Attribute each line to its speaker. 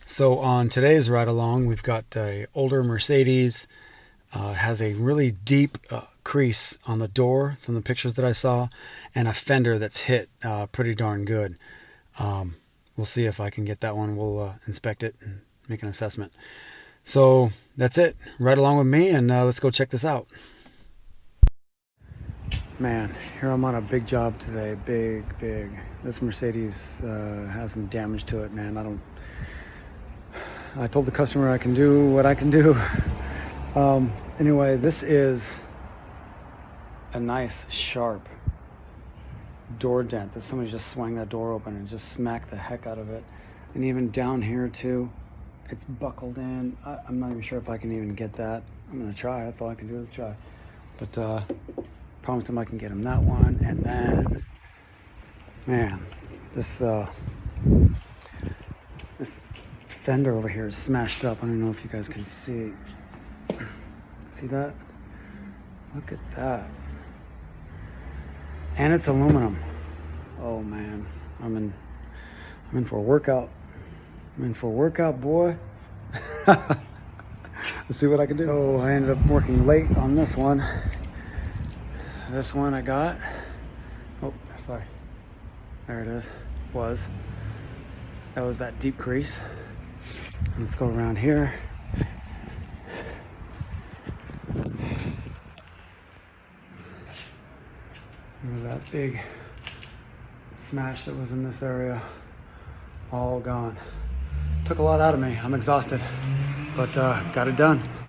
Speaker 1: So on today's ride along, we've got a older Mercedes. It has a really deep crease on the door from the pictures that I saw, and a fender that's hit pretty darn good. We'll see if I can get that one. We'll inspect it and make an assessment. So that's it. Ride along with me, and let's go check this out. Man, here I'm on a big job today. Big. This Mercedes has some damage to it, man. I told the customer I can do what I can do. Anyway, this is a nice, sharp door dent that somebody just swung that door open and just smacked the heck out of it. And even down here too, it's buckled in. I'm not even sure if I can even get that. I'm gonna try. That's all I can do is try. But promised him I can get him that one. And then, man, this fender over here is smashed up. I don't know if you guys can see. See that? Look at that. And it's aluminum. Oh man, I'm in for a workout. I'm in for a workout, boy. Let's see what I can do. So I ended up working late on this one. This one I got. Oh, sorry. There it is. That was that deep crease. Let's go around here. Remember that big smash that was in this area? All gone. Took a lot out of me. I'm exhausted, but got it done.